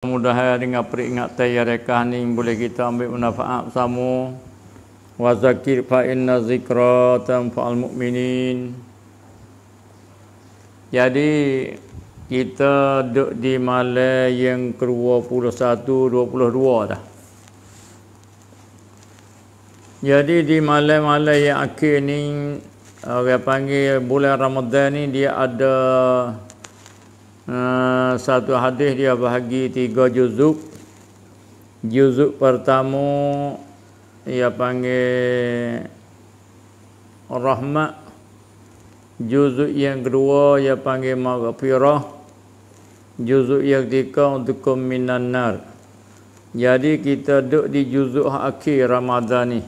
Mudah-mudahan dengan peringatan yang rekah ni boleh kita ambil manfaat bersama. Wa zakir fa inna zikra tanfa'ul mu'minin. Jadi kita duduk di malam yang ke-21 22 dah. Jadi di malam-malam yang akhir ni orang panggil bulan Ramadan ni dia ada satu hadis dia bahagi 3 juzuk. Juzuk pertama dia panggil rahmat. Juzuk yang kedua dia panggil maghfirah. Juzuk yang ketiga untukum minan nar. Jadi kita duduk di juzuk akhir Ramadan ni.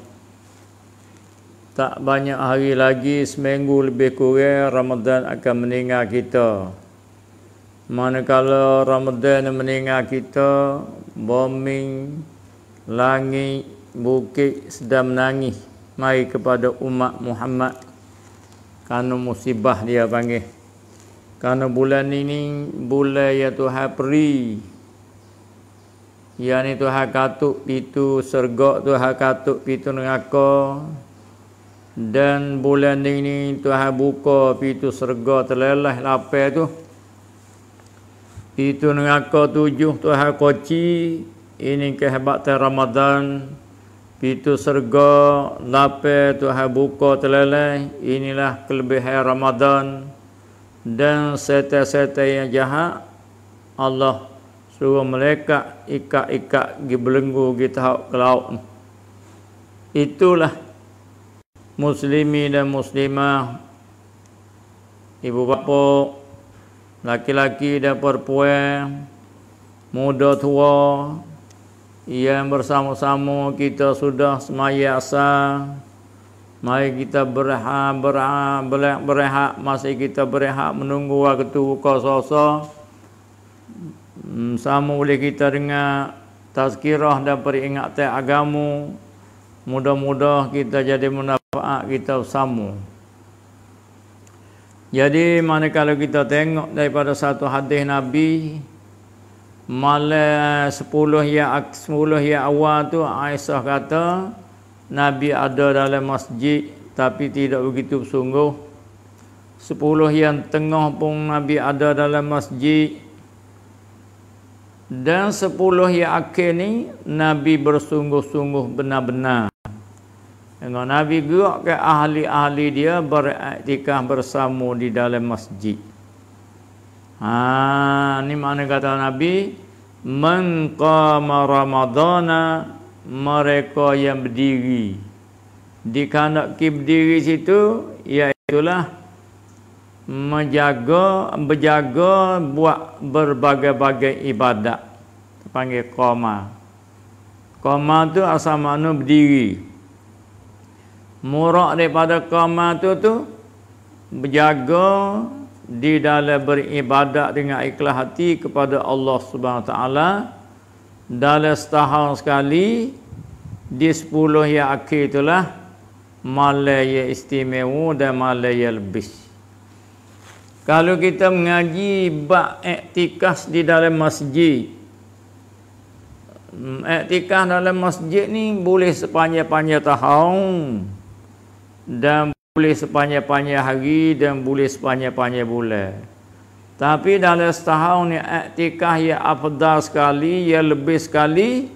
Tak banyak hari lagi, seminggu lebih kurang Ramadan akan meninggal kita. Manakala Ramadan meninggal kita, bombing, langit, bukit sedang menangis mai kepada umat Muhammad kerana musibah dia panggil. Kerana bulan ini bulan yang Tuhan beri. Yang ni Tuhan katuk pintu syurga, Tuhan katuk pintu neraka. Dan bulan ini Tuhan buka pintu syurga terlelah lapar tu. Itu neraka 7 Tuhan kunci. Ini kehebatan Ramadan. Pintu syurga lapar Tuhan buka terleleh. Inilah kelebihan Ramadan. Dan setan-setan yang jahat Allah suruh malaikat ikat-ikat pergi belenggu kita ke laut. Itulah muslimin dan muslimah, ibu bapa, laki-laki dan perempuan, muda tua, yang bersama-sama kita sudah semaya asar. Mari kita berehat, masih kita berehat menunggu waktu buka puasa. Sama boleh kita dengar tazkirah dan peringatan agama. Mudah-mudahan kita jadi manfaat kita bersama. Jadi manakala kita tengok daripada satu hadis Nabi, malam 10 yang awal tu Aisyah kata Nabi ada dalam masjid tapi tidak begitu bersungguh. 10 yang tengah pun Nabi ada dalam masjid. Dan 10 yang akhir ni Nabi bersungguh-sungguh benar-benar. Dengan Nabi gerak ke ahli-ahli dia beriktikaf bersama di dalam masjid. Ni makna kata Nabi, man qama ramadana, mereka yang berdiri. Di kandak berdiri situ iaitulah berjaga buat berbagai-bagai ibadat. Panggil qama. Qama tu asal makna berdiri. Murak daripada qama tu berjaga di dalam beribadat dengan ikhlas hati kepada Allah Subhanahu Wa Taala dalam setahun sekali. Di 10 yang akhir itulah malam yang istimewa dan malam yang lebih. Kalau kita mengaji bab iktikaf di dalam masjid, iktikaf dalam masjid ni boleh sepanjang-panjang tahun dan boleh sepanjang-panjang hari dan boleh sepanjang-panjang bulan. Tapi dalam setahun ni iktikaf yang afdal sekali, yang lebih sekali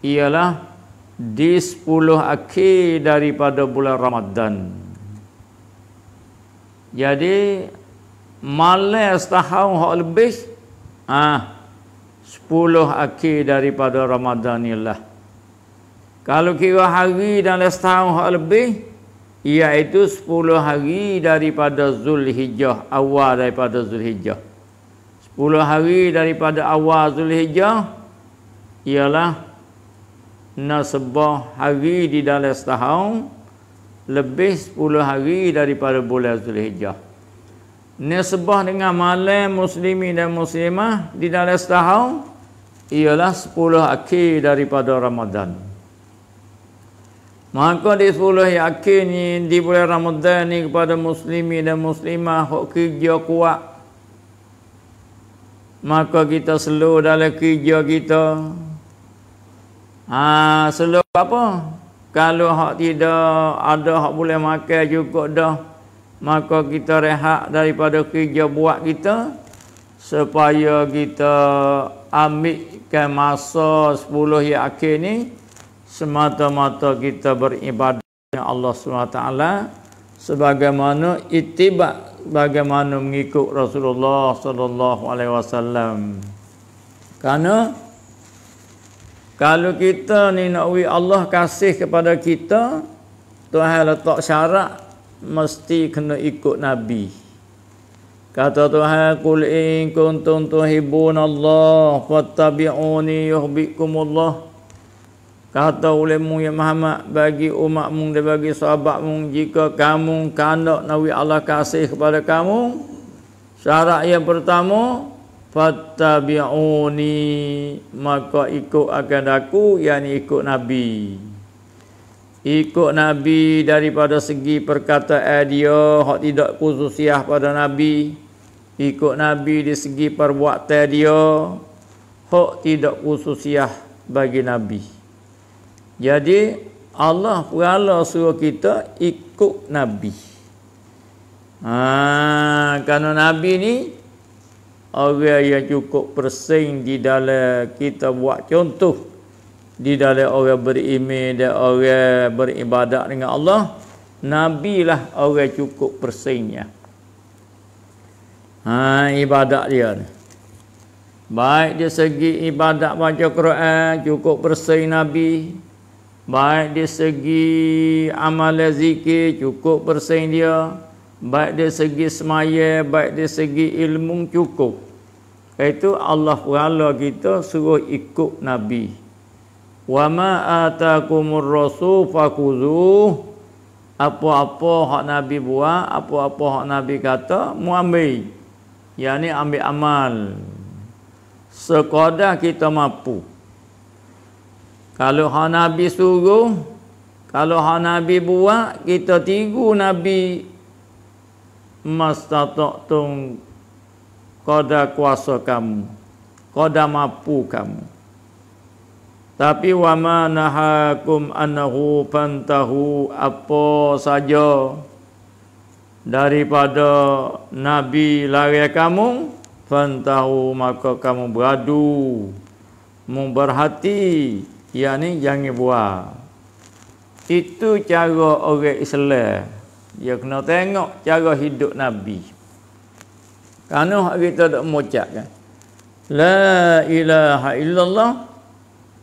ialah di 10 akhir daripada bulan Ramadan. Jadi malam setahun hak lebih 10 akhir daripada Ramadan inilah. Kalau kira hari dalam setahun hak lebih, iaitu 10 hari daripada Zulhijjah, awal daripada Zulhijjah. 10 hari daripada awal Zulhijjah ialah nasabah hari di dalam setahun, lebih 10 hari daripada bulan Zulhijjah. Nasabah dengan malam muslimin dan muslimah di dalam setahun ialah 10 akhir daripada Ramadan. Maka di 10 yang akhir ni, di bulan Ramadan ni, kepada muslimin dan muslimah hok kerja kuat maka kita slow dalam kerja kita. Slow apa? Kalau hak tidak ada hak boleh makan cukup dah, maka kita rehat daripada kerja buat kita supaya kita ambilkan masa 10 yang akhir ni semata-mata kita beribadah kepada Allah SWT sebagaimana ittiba, bagaimana mengikut Rasulullah sallallahu alaihi wasallam. Karena kalau kita ni nak Allah kasih kepada kita, Tuhan letak syarat mesti kena ikut Nabi. Kata Tuhan, qul in kuntum tuhibbunallah fattabi'uni yuhibbukumullah. Kata ulemu ya Muhammad bagi umatmu dan bagi sahabatmu, jika kamu kandak nawi Allah kasih kepada kamu, syarat yang pertama, fattabi'uni, maka ikut akan aku, yakni ikut Nabi. Ikut Nabi daripada segi perkataan dia, hak tidak khususiah pada Nabi. Ikut Nabi di segi perbuatan dia, hak tidak khususiah bagi Nabi. Jadi Allah Taala suruh kita ikut Nabi. Kerana Nabi ni orang yang cukup persing di dalam kita buat contoh, di dalam orang beriman dan orang beribadat dengan Allah. Nabi lah orang cukup persingnya. Ibadat dia ni, baik di segi ibadat baca Quran cukup persing Nabi, baik di segi amal zikir cukup persing dia, baik di segi semaya, baik di segi ilmu cukup. Itu Allah Taala kita suruh ikut Nabi. Wa ma atakumur rasul fakhuzuh. Apa-apa hak Nabi buat, apa-apa hak Nabi kata, mu ambil. Yang ni ambil amal sekadar kita mampu. Kalau hak Nabi suruh, kalau hak Nabi buat, kita tiru Nabi mastata'tum, qadar kuasa kamu, qadar mampu kamu. Tapi wa ma nahakum annahu fantahu, apa saja daripada Nabi lari kamu, fantahu, maka kamu beradu, memberhati, yakni jangan buat. Itu cara orang Islam. Dia kena tengok cara hidup Nabi. Kerana kita tak mengucap kan, la ilaha illallah,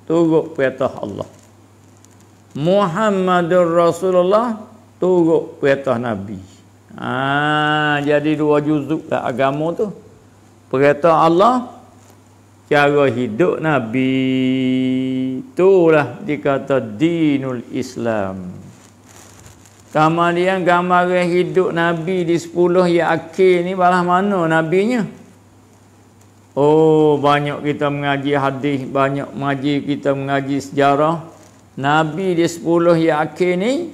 turut perintah Allah. Muhammadur Rasulullah, turut perintah Nabi. Jadi 2 juzuk lah agama tu. Perintah Allah, cara hidup Nabi. Itulah dikata dinul Islam. Kemudian gambaran hidup Nabi di 10 yang akhir ni balah mana Nabinya? Oh, banyak kita mengaji hadis, banyak kita mengaji sejarah. Nabi di 10 yang akhir ni,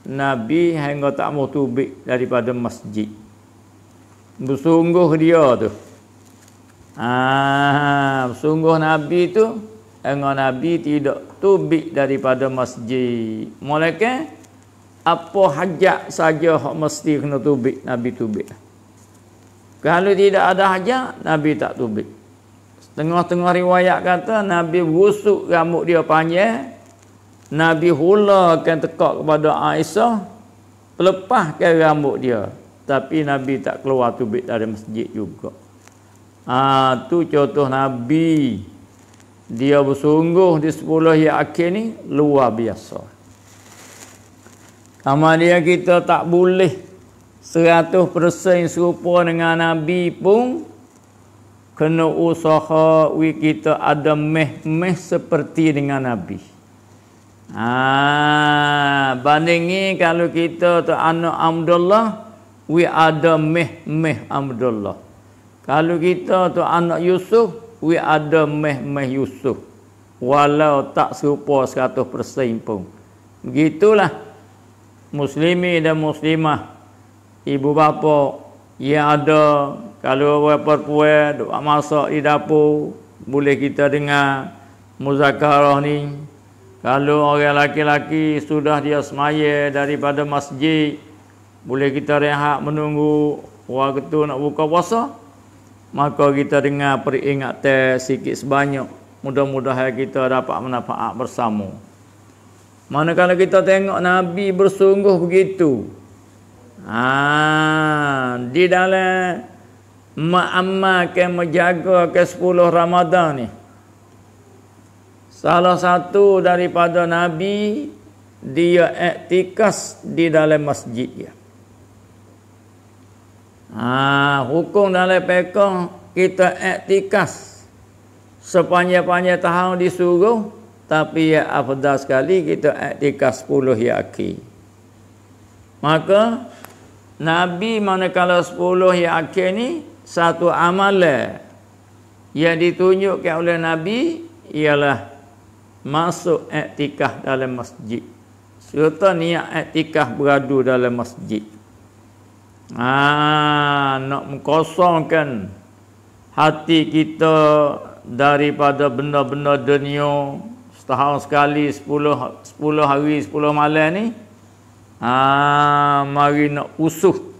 Nabi hingga tak mau tubik daripada masjid. Bersungguh dia tu. Bersungguh Nabi tu, hingga Nabi tidak tubik daripada masjid. Mulakan apa hajat saja hak mesti kena tubik, Nabi tubik. Kalau tidak ada hajat, Nabi tak tubik. Setengah-tengah riwayat kata Nabi busuk rambut dia panjang, Nabi hulakan tekak kepada Aisyah, pelepaskan rambut dia, tapi Nabi tak keluar tubik dari masjid juga. Tu contoh Nabi. Dia bersungguh di 10 yang akhir ni luar biasa. Kemudian kita tak boleh 100% serupa dengan Nabi pun, kena usaha kita ada meh-meh seperti dengan Nabi. Bandingi kalau kita tu anak Abdullah, ada meh-meh Abdullah. Kalau kita tu anak Yusuf, ada meh-meh Yusuf. Walau tak serupa 100% pun. Begitulah muslimin dan muslimah, ibu bapa yang ada Kalau orang perempuan duk masak di dapur, boleh kita dengar muzakarah ni. Kalau orang laki-laki sudah dia semaya daripada masjid, boleh kita rehat menunggu orang ketua nak buka puasa, maka kita dengar peringatan sikit sebanyak. Mudah-mudahan kita dapat manfaat bersama. Manakala kita tengok Nabi bersungguh begitu, di dalam mengamalkan menjaga ke 10 Ramadan ni, salah satu daripada Nabi dia iktikaf di dalam masjid dia. Hukum dalam fiqh kita iktikaf sepanjang-panjang tahun disuruh, tapi ya afdal sekali kita iktikaf 10 hari akhir. Maka Nabi manakala 10 hari akhir ni satu amalan yang ditunjukkan oleh Nabi ialah masuk iktikaf dalam masjid. Serta niat iktikaf beradu dalam masjid. Nak mengkosongkan hati kita daripada benda-benda dunia. Setahun sekali 10 hari 10 malam ni, mari nak usuh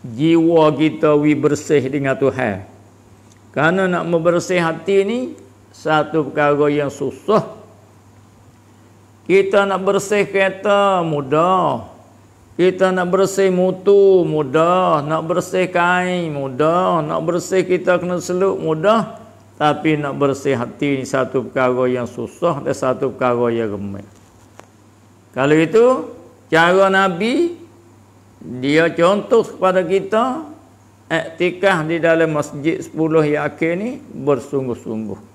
jiwa kita bersih dengan Tuhan. Kerana nak membersih hati ni satu perkara yang susah. Kita nak bersih kereta mudah, kita nak bersih mutu mudah, nak bersih kain mudah, nak bersih kita kena seluk mudah. Tapi nak bersih hati ni satu perkara yang susah dan satu perkara yang remeh. Kalau itu, cara Nabi, dia contoh kepada kita, iktikaf di dalam masjid 10 hari akhir ni bersungguh-sungguh.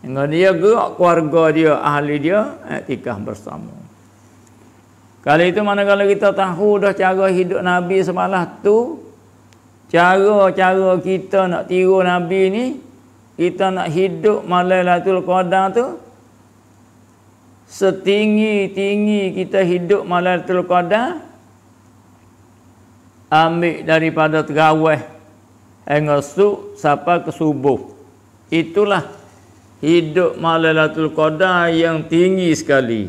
Dengan dia gerak keluarga dia, ahli dia, iktikaf bersama. Kalau itu manakala kita tahu dah cara hidup Nabi semalah tu, cara-cara kita nak tiru Nabi ni, kita nak hidup malam Lailatul Qadar tu, setinggi-tinggi kita hidup malam Lailatul Qadar, ambil daripada terawih hingga sampai ke subuh. Itulah hidup malam Lailatul Qadar yang tinggi sekali.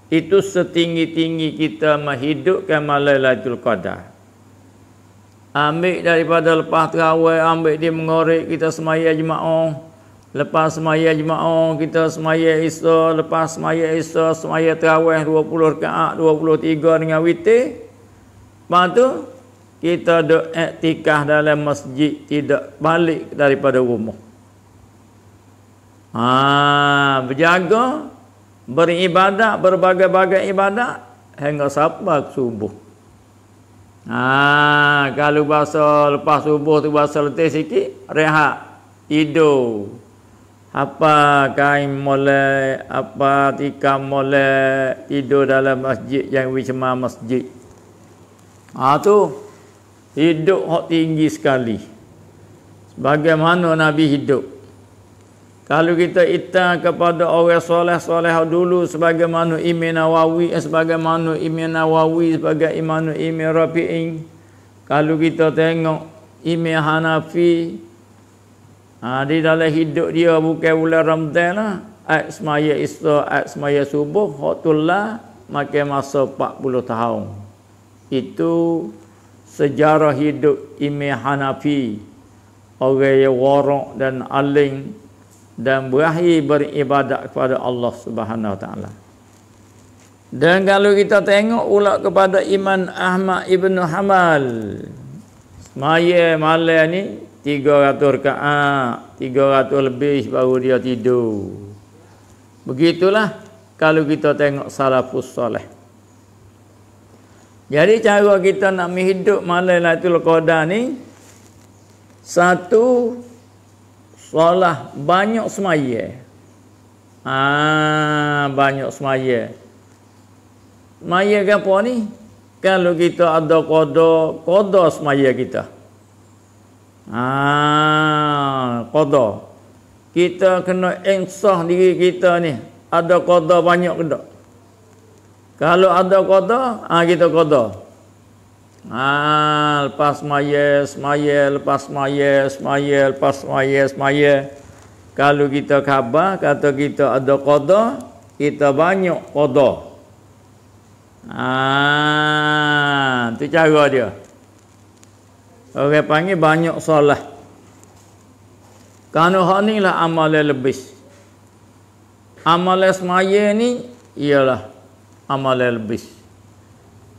Itu setinggi-tinggi kita menghidupkan malam Lailatul Qadar. Ambil daripada lepas terawih, ambil dia mengorek, kita semaya jemaah. Lepas semaya jemaah, kita semaya Isya. Lepas semaya Isya, semaya terawih 20 rakaat, 23 dengan witir. Lepas tu, kita duk iktikaf dalam masjid, tidak balik daripada rumah. Berjaga, beribadat, berbagai-bagai ibadat, hingga sampai subuh. Kalau bahasa lepas subuh tu bahasa letih sikit, rehat, tidur. Apa kain molek, apa tikam molek, tidur dalam masjid yang wisma masjid. Tu hidup hak tinggi sekali. Bagaimana Nabi hidup? Kalau kita ita kepada orang soleh-soleh dulu sebagaimana Imam Nawawi, sebagai Imam Rafi'i. Kalau kita tengok Imam Hanafi, di dalam hidup dia bukan bulan Ramadan lah, semaya Isra, semaya subuh, hotullah makan masa 40 tahun. Itu sejarah hidup Imam Hanafi, orang yang warak dan alim dan berakhir beribadat kepada Allah Subhanahu Wa Taala. Dan kalau kita tengok pula kepada Imam Ahmad Ibn Hanbal, semaya malam ni 300 rakaat, 300 lebih baru dia tidur. Begitulah kalau kita tengok salafus soleh. Jadi cara kita nak menghidup malam Lailatul Qadar ni, satu, solat banyak semaya. Banyak semaya. Semaya ke apa ni? Kalau kita ada qada semaya kita. Qada. Kita kena insah diri kita ni. Ada qada banyak ke tak? Kalau ada qada, kita qada. Lepas semaya, lepas semaya. Kalau kita khabar, kata kita ada qada, kita banyak qada. Tu cara dia. Orang panggil banyak solat. Kerana hak ni lah amalan lebih. Amalan semaya ni ialah amalan lebih.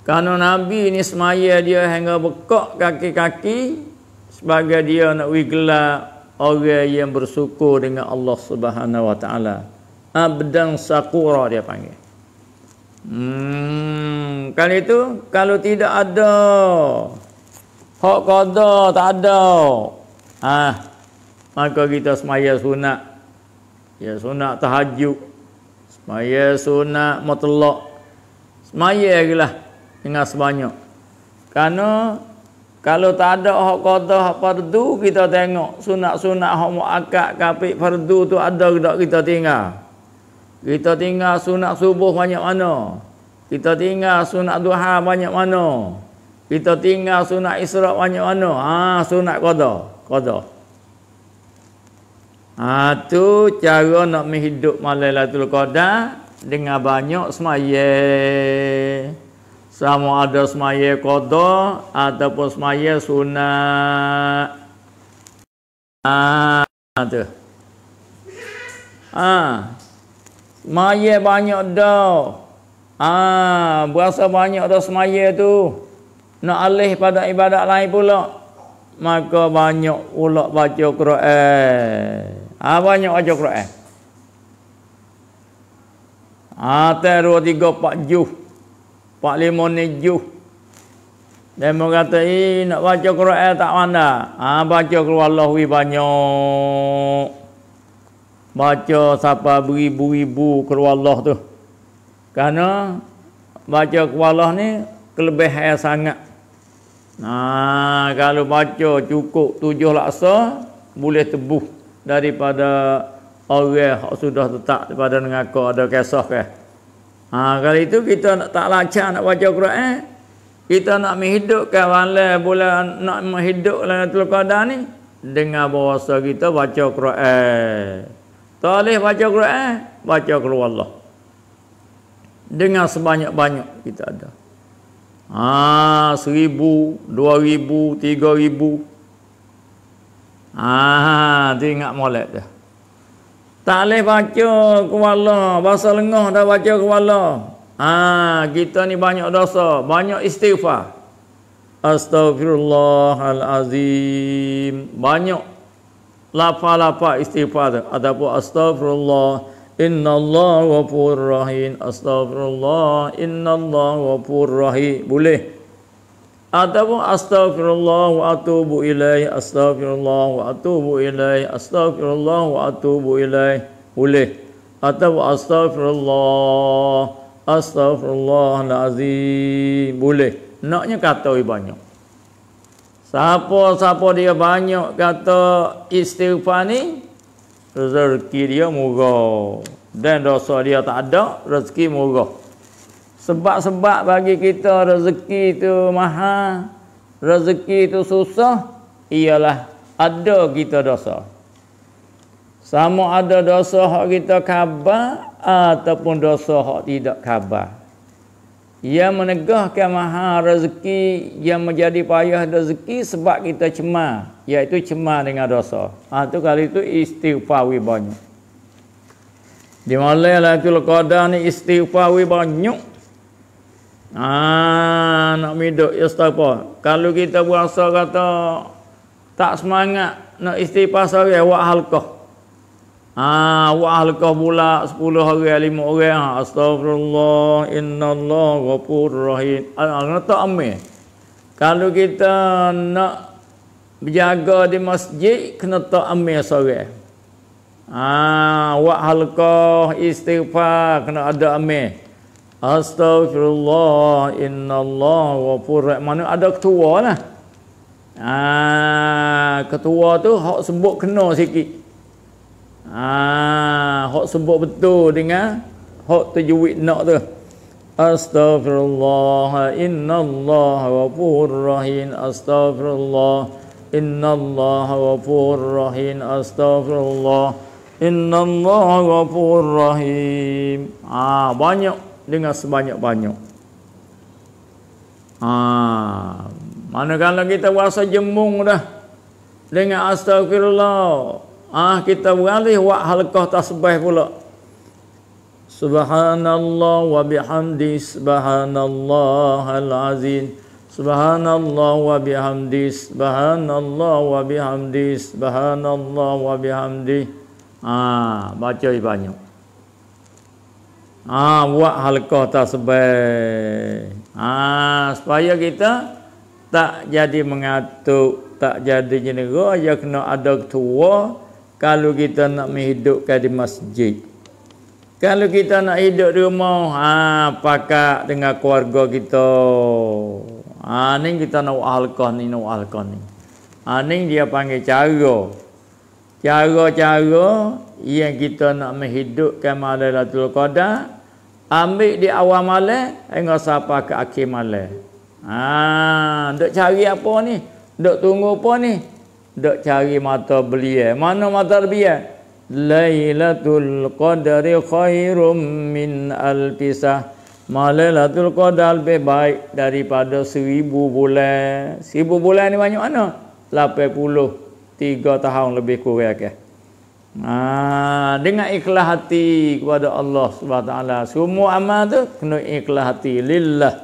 Kerana Nabi ni semaya dia hingga bekak kaki-kaki sebagai dia nak gelar orang yang bersyukur dengan Allah Subhanahu Wa Taala. Abdan syakura dia panggil. Kan itu kalau tidak ada hak qada tak ada. Maka kita semaya sunat. Ya sunat tahajud. Semaya sunat mutlak. Semaya lah dengan sebanyak. Karena kalau tak ada hak qada hak fardu kita tengok sunat-sunat hak muakkad kapik fardu tu ada ke tak kita tinggal. Kita tinggal sunat subuh banyak mana? Kita tinggal sunat duha banyak mana? Kita tinggal sunat isra' banyak mana? Sunat qada. Tu cara nak menghidup malam Lailatul Qadar dengan banyak semaya. Sama ada semaya qada ataupun semaya sunat. Tu. Semaya banyak dah. Berasa banyak dah semaya tu. Nak alih pada ibadat lain pula. Maka banyak pula baca Quran. Banyak baca Quran. 2, 3, 4 juz. 4, 5 ni juz. Dan mereka kata, nak baca Quran tak mana? Baca keluar Allah banyak. Baca sampai beribu-ribu keluar Allah tu. Kerana baca keluar Allah ni kelebihan sangat. Kalau baca cukup 7 laksa boleh tebuh daripada orang yang sudah tetap daripada neraka ada kisah ke. Kalau itu kita tak lancar nak baca Quran, kita nak menghidupkan malam bulan nak menghidup Lailatul Qadar ni dengan bahasa kita baca Quran. Tak boleh baca Quran, baca keluar Allah. Dengan sebanyak-banyak kita ada. 1,000, 2,000, 3,000. Tu ingat molek dah. Tak boleh baca kuala, bahasa lengah dah baca kuala. Kita ni banyak dosa, banyak istighfar. Astaghfirullahalazim. Banyak lafaz-lafaz istighfar tu. Ataupun astaghfirullah innallaha ghafurur rahim. Astaghfirullah innallaha ghafurur rahim. Boleh. Ataupun astaghfirullah wa atubu ilaih. Astaghfirullah wa atubu ilaih. Astaghfirullah wa atubu ilaih. Boleh. Ataupun astaghfirullahalazim. Boleh. Naknya kata banyak. Siapa dia banyak kata istighfar ni, rezeki dia murah. Dan dosa dia tak ada, rezeki murah. Sebab-sebab bagi kita rezeki tu mahal, rezeki tu susah, ialah ada kita dosa. Sama ada dosa hak kita khabar ataupun dosa hak tidak khabar. Yang menegahkan mahal rezeki, yang menjadi payah rezeki sebab kita cemar, iaitu cemar dengan dosa. Tu kali itu istighfar banyak. Di malam Lailatul Qadar ni istighfar banyak. Nak miduk istighfar. Kalau kita berasa kata tak semangat nak istighfar seorang, buat halqah. Buat halqah pula 10 orang, 5 orang. Astagfirullah innallaha ghafurur rahim. Tak ambil. Kalau kita nak berjaga di masjid, kena tak ambil seorang. Buat halqah istighfar kena ada ambil. Astaghfirullah innallaha ghafurur rahim. Mana ada ketua lah. Ketua tu hak sebut kena sikit. Hak sebut betul dengan hak tajwid nak tu. Astaghfirullah innallaha ghafurur rahim. Astaghfirullah innallaha ghafurur rahim. Astaghfirullah innallaha ghafurur rahim. Banyak dengan sebanyak-banyak. Manakala kita rasa jemung dah dengan astagfirullah, kita beralih buat halqah tasbih pula. Subhanallah wa bihamdi subhanallahal azim. Subhanallah wa bihamdi subhanallah wa bihamdi subhanallah wa bihamdi. Baca banyak. Buat halqah tasbih. Supaya kita tak jadi mengatuk, tak jadi jenera, ya kena ada ketua kalau kita nak menghidupkan di masjid. Kalau kita nak hidup di rumah, pakat dengan keluarga kita. Ni kita nak halqah ni, nak halqah ni. Ni dia panggil cara. Cara-cara yang kita nak menghidupkan Lailatul Qadar, ambil di awal malam hingga sampai ke akhir malam. Duk cari apa ni? Duk tunggu apa ni? Duk cari mata belia. Mana mata belia? Lailatul Qadri khairum min alfisah. Lailatul Qadar lebih baik daripada 1000 bulan. 1000 bulan ni banyak mana? 83 tahun lebih kurang ke. Dengan ikhlas hati kepada Allah Subhanahu taala. Semua amal tu kena ikhlas hati lillah.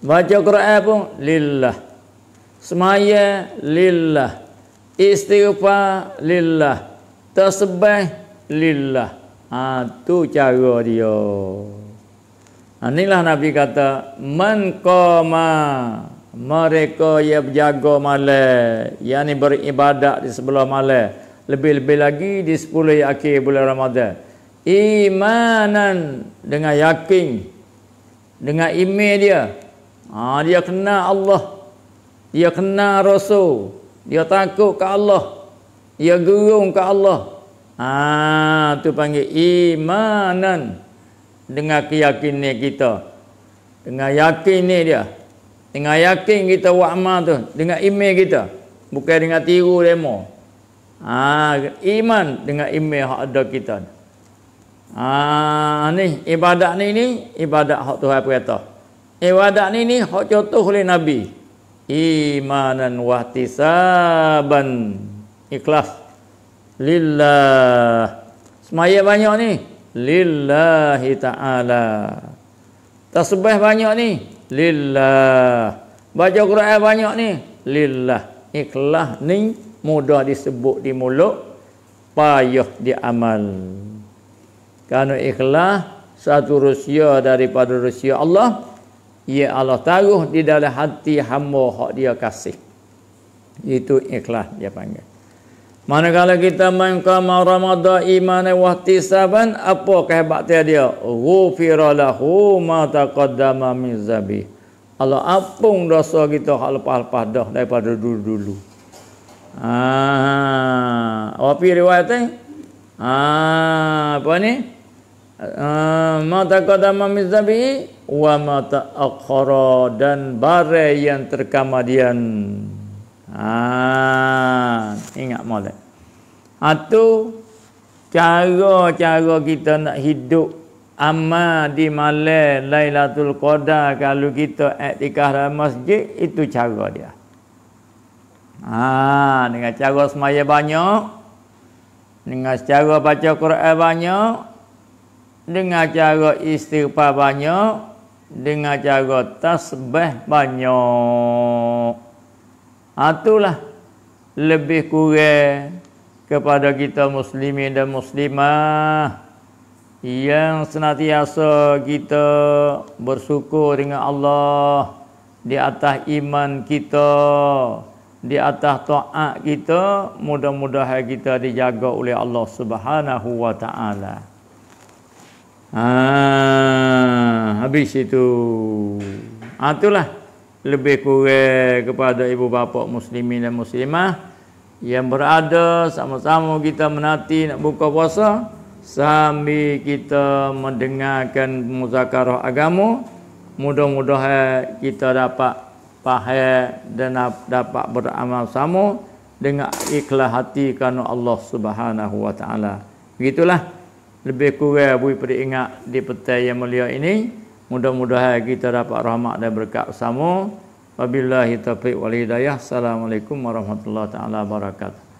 Baca Quran pun lillah. Semaya lillah. Istighfar lillah. Tasbih lillah. Tu cara dia. Inilah Nabi kata, man qama, mereka yang berjaga malam, yakni beribadat di sebelah malam, lebih-lebih lagi di 10 akhir bulan Ramadan, imanan, dengan yakin, dengan iman dia. Dia kenal Allah, dia kenal Rasul, dia takut ke Allah, dia gerung ke Allah. Tu panggil imanan, dengan keyakinan kita, dengan yakin ni dia, dengan yakin kita buat amal tu, dengan iman kita, bukan dengan tiru demo. Iman dengan iman hak ada kita. Ni ibadat ni ibadat hak Tuhan perintah. Ibadat ni hak contoh oleh Nabi. Imanan wahtisaban, ikhlas lillah. Semaya banyak ni lillahi ta'ala. Tasbih banyak ni lillah. Baca Quran banyak ni lillah. Ikhlas ni mudah disebut di mulut, payah di amal. Kerana ikhlas satu rahsia daripada rahsia Allah, ya Allah taruh di dalam hati hamba hak dia kasih. Itu ikhlas dia panggil. Manakala kita mengqama Ramadan imanan wa ihtisaban, apa kehebatan dia? Ghufira lahu ma taqaddama min zambi. Allah ampun dosa kita hak lepas-lepas dah daripada dulu-dulu. Apa riwayat ni? Apa ni? Ma taqaddama min zambi wa ma ta'akhkhara, dan barang yang terkemudian. Ingat molek. Itu cara-cara kita nak hidup amal di malam Lailatul Qadar. Kalau kita iktikaf dalam masjid, itu cara dia. Dengan cara semaya banyak, dengan cara baca Quran banyak, dengan cara istighfar banyak, dengan cara tasbih banyak. Itulah lebih kurang kepada kita muslimin dan muslimah yang senantiasa kita bersyukur dengan Allah di atas iman kita, di atas taat kita. Mudah-mudahan kita dijaga oleh Allah Subhanahu wa taala. Habis itu. Itulah lebih kurang kepada ibu bapa muslimin dan muslimah yang berada sama-sama kita menanti nak buka puasa. sambil kita mendengarkan muzakarah agama. Mudah-mudahan kita dapat faham dan dapat beramal sama dengan ikhlas hati kerana Allah Subhanahu wa taala. Begitulah lebih kurang bui peringat di petang yang mulia ini. Mudah-mudahan kita dapat rahmat dan berkat bersama. Wabillahi taufiq wal hidayah. Assalamualaikum warahmatullahi taala wabarakatuh.